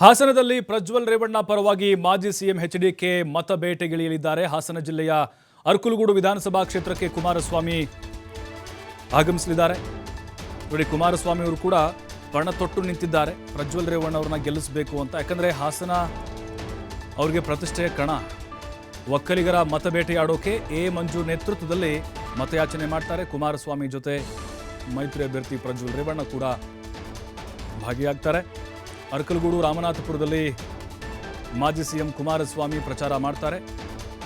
ಹಾಸನದಲ್ಲಿ ಪ್ರಜ್ವಲ್ ರೇವಣ್ಣ ಪರವಾಗಿ ಮಾಜಿ ಸಿಎಂ ಎಚ್ಡಿಕೆ ಮತ ಬೇಟೆಗಿಳಿಯಲಿದ್ದಾರೆ. ಹಾಸನ ಜಿಲ್ಲೆಯ ಅರಕಲಗೂಡು ವಿಧಾನಸಭಾ ಕ್ಷೇತ್ರಕ್ಕೆ ಕುಮಾರಸ್ವಾಮಿ ಆಗಮಿಸಲಿದ್ದಾರೆ. ನೋಡಿ, ಕುಮಾರಸ್ವಾಮಿ ಅವರು ಕೂಡ ಪಣ ತೊಟ್ಟು ನಿಂತಿದ್ದಾರೆ ಪ್ರಜ್ವಲ್ ರೇವಣ್ಣ ಅವರನ್ನ ಗೆಲ್ಲಿಸಬೇಕು ಅಂತ. ಯಾಕಂದ್ರೆ ಹಾಸನ ಅವರಿಗೆ ಪ್ರತಿಷ್ಠೆಯ ಕಣ. ಒಕ್ಕಲಿಗರ ಮತ ಬೇಟೆಯಾಡೋಕೆ ಎ ಮಂಜು ನೇತೃತ್ವದಲ್ಲಿ ಮತಯಾಚನೆ ಮಾಡ್ತಾರೆ. ಕುಮಾರಸ್ವಾಮಿ ಜೊತೆ ಮೈತ್ರಿ ಅಭ್ಯರ್ಥಿ ಪ್ರಜ್ವಲ್ ರೇವಣ್ಣ ಕೂಡ ಭಾಗಿಯಾಗ್ತಾರೆ. ಅರಕಲಗೂಡು ರಾಮನಾಥಪುರದಲ್ಲಿ ಮಾಜಿ ಸಿಎಂ ಕುಮಾರಸ್ವಾಮಿ ಪ್ರಚಾರ ಮಾಡ್ತಾರೆ.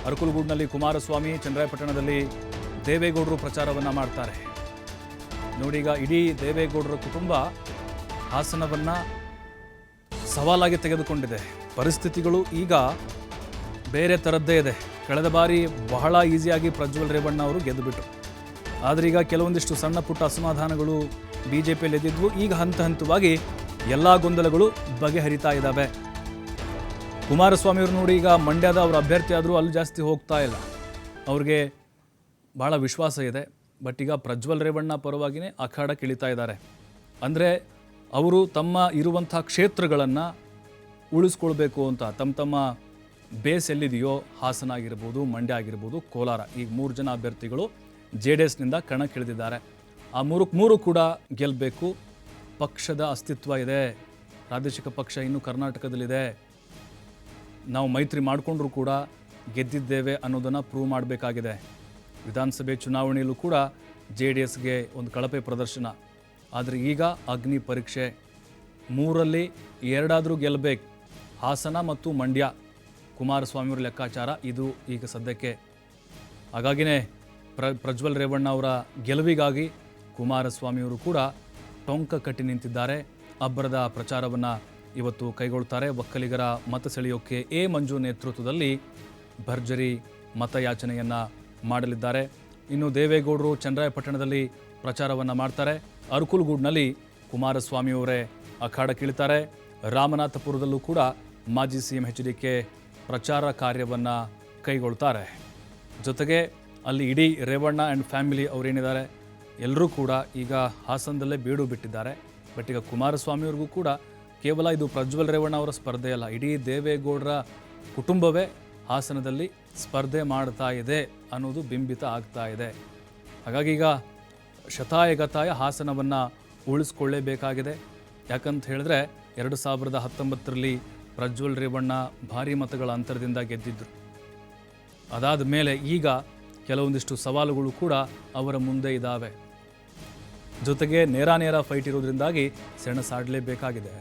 ಅರಕಲಗೂಡಿನಲ್ಲಿ ಕುಮಾರಸ್ವಾಮಿ, ಚನ್ನರಾಯಪಟ್ಟಣದಲ್ಲಿ ದೇವೇಗೌಡರು ಪ್ರಚಾರವನ್ನು ಮಾಡ್ತಾರೆ. ನೋಡಿ, ಈಗ ಇಡೀ ದೇವೇಗೌಡರ ಕುಟುಂಬ ಹಾಸನವನ್ನ ಸವಾಲಾಗಿ ತೆಗೆದುಕೊಂಡಿದೆ. ಪರಿಸ್ಥಿತಿಗಳು ಈಗ ಬೇರೆ ಥರದ್ದೇ ಇದೆ. ಕಳೆದ ಬಾರಿ ಬಹಳ ಈಸಿಯಾಗಿ ಪ್ರಜ್ವಲ್ ರೇವಣ್ಣ ಅವರು ಗೆದ್ದುಬಿಟ್ರು. ಆದರೆ ಈಗ ಕೆಲವೊಂದಿಷ್ಟು ಸಣ್ಣ ಪುಟ್ಟ ಅಸಮಾಧಾನಗಳು ಬಿಜೆಪಿಯಲ್ಲಿ ಎದ್ದಿದ್ವು. ಈಗ ಹಂತ ಹಂತವಾಗಿ ಎಲ್ಲ ಗೊಂದಲಗಳು ಬಗೆಹರಿತಾ ಇದ್ದಾವೆ. ಕುಮಾರಸ್ವಾಮಿ ಅವರು ನೋಡಿ, ಈಗ ಮಂಡ್ಯದ ಅವರ ಅಭ್ಯರ್ಥಿ ಆದರೂ ಅಲ್ಲಿ ಜಾಸ್ತಿ ಹೋಗ್ತಾ ಇಲ್ಲ. ಅವ್ರಿಗೆ ಭಾಳ ವಿಶ್ವಾಸ ಇದೆ. ಬಟ್ ಈಗ ಪ್ರಜ್ವಲ್ ರೇವಣ್ಣ ಪರವಾಗಿಯೇ ಅಖಾಡಕ್ಕೆ ಇಳಿತಾ ಇದ್ದಾರೆ. ಅಂದರೆ ಅವರು ತಮ್ಮ ಇರುವಂಥ ಕ್ಷೇತ್ರಗಳನ್ನು ಉಳಿಸ್ಕೊಳ್ಬೇಕು ಅಂತ ತಮ್ಮ ಬೇಸ್ ಎಲ್ಲಿದೆಯೋ, ಹಾಸನ ಆಗಿರ್ಬೋದು, ಮಂಡ್ಯ ಆಗಿರ್ಬೋದು, ಕೋಲಾರ, ಈಗ 3 ಜನ ಅಭ್ಯರ್ಥಿಗಳು JDSನಿಂದ ಕಣಕ್ಕಿಳಿದಿದ್ದಾರೆ. ಆ ಮೂರು ಕೂಡ ಗೆಲ್ಲಬೇಕು. ಪಕ್ಷದ ಅಸ್ತಿತ್ವ ಇದೆ. ಪ್ರಾದೇಶಿಕ ಪಕ್ಷ ಇನ್ನೂ ಕರ್ನಾಟಕದಲ್ಲಿದೆ. ನಾವು ಮೈತ್ರಿ ಮಾಡಿಕೊಂಡ್ರೂ ಕೂಡ ಗೆದ್ದಿದ್ದೇವೆ ಅನ್ನೋದನ್ನು ಪ್ರೂವ್ ಮಾಡಬೇಕಾಗಿದೆ. ವಿಧಾನಸಭೆ ಚುನಾವಣೆಯಲ್ಲೂ ಕೂಡ JDSಗೆ ಒಂದು ಕಳಪೆ ಪ್ರದರ್ಶನ. ಆದರೆ ಈಗ ಅಗ್ನಿ ಪರೀಕ್ಷೆ. 3ರಲ್ಲಿ 2 ಗೆಲ್ಲಬೇಕು. ಹಾಸನ ಮತ್ತು ಮಂಡ್ಯ ಕುಮಾರಸ್ವಾಮಿಯವರ ಲೆಕ್ಕಾಚಾರ ಇದು ಈಗ ಸದ್ಯಕ್ಕೆ. ಹಾಗಾಗಿನೇ ಪ್ರಜ್ವಲ್ ರೇವಣ್ಣ ಅವರ ಗೆಲುವಿಗಾಗಿ ಕುಮಾರಸ್ವಾಮಿಯವರು ಕೂಡ ಟೊಂಕ ಕಟ್ಟಿ ನಿಂತಿದ್ದಾರೆ. ಅಬ್ಬರದ ಪ್ರಚಾರವನ್ನು ಇವತ್ತು ಕೈಗೊಳ್ತಾರೆ. ಒಕ್ಕಲಿಗರ ಮತ ಸೆಳೆಯೋಕ್ಕೆ ಎ ಮಂಜು ನೇತೃತ್ವದಲ್ಲಿ ಭರ್ಜರಿ ಮತಯಾಚನೆಯನ್ನು ಮಾಡಲಿದ್ದಾರೆ. ಇನ್ನು ದೇವೇಗೌಡರು ಚನ್ನರಾಯಪಟ್ಟಣದಲ್ಲಿ ಪ್ರಚಾರವನ್ನು ಮಾಡ್ತಾರೆ. ಅರಕಲಗೂಡಿನಲ್ಲಿ ಕುಮಾರಸ್ವಾಮಿಯವರೇ ಅಖಾಡಕ್ಕಿಳಿತಾರೆ. ರಾಮನಾಥಪುರದಲ್ಲೂ ಕೂಡ ಮಾಜಿ ಸಿಎಂ ಎಚ್ಡಿಕೆ ಪ್ರಚಾರ ಕಾರ್ಯವನ್ನು ಕೈಗೊಳ್ತಾರೆ. ಜೊತೆಗೆ ಅಲ್ಲಿ ಇಡೀ ರೇವಣ್ಣ ಆ್ಯಂಡ್ ಫ್ಯಾಮಿಲಿ ಅವರೇನಿದ್ದಾರೆ ಎಲ್ಲರೂ ಕೂಡ ಈಗ ಹಾಸನದಲ್ಲೇ ಬೀಡು ಬಿಟ್ಟಿದ್ದಾರೆ. ಬಟ್ ಈಗ ಕುಮಾರಸ್ವಾಮಿಯವ್ರಿಗೂ ಕೂಡ ಕೇವಲ ಇದು ಪ್ರಜ್ವಲ್ ರೇವಣ್ಣ ಅವರ ಸ್ಪರ್ಧೆ ಅಲ್ಲ, ಇಡೀ ದೇವೇಗೌಡರ ಕುಟುಂಬವೇ ಹಾಸನದಲ್ಲಿ ಸ್ಪರ್ಧೆ ಮಾಡ್ತಾ ಇದೆ ಅನ್ನೋದು ಬಿಂಬಿತ ಆಗ್ತಾ ಇದೆ. ಹಾಗಾಗಿ ಈಗ ಶತಾಯಗತಾಯ ಹಾಸನವನ್ನು ಉಳಿಸ್ಕೊಳ್ಳೇಬೇಕಾಗಿದೆ. ಯಾಕಂತ ಹೇಳಿದ್ರೆ 2019ರಲ್ಲಿ ಪ್ರಜ್ವಲ್ ರೇವಣ್ಣ ಭಾರಿ ಮತಗಳ ಅಂತರದಿಂದ ಗೆದ್ದಿದ್ದರು. ಅದಾದ ಮೇಲೆ ಈಗ ಕೆಲವೊಂದಿಷ್ಟು ಸವಾಲುಗಳು ಕೂಡ ಅವರ ಮುಂದೆ ಇದ್ದಾವೆ. ಜೊತೆಗೆ ನೇರ ಫೈಟ್ ಇರೋದ್ರಿಂದಾಗಿ ಸೆಣಸಾಡಲೇಬೇಕಾಗಿದೆ.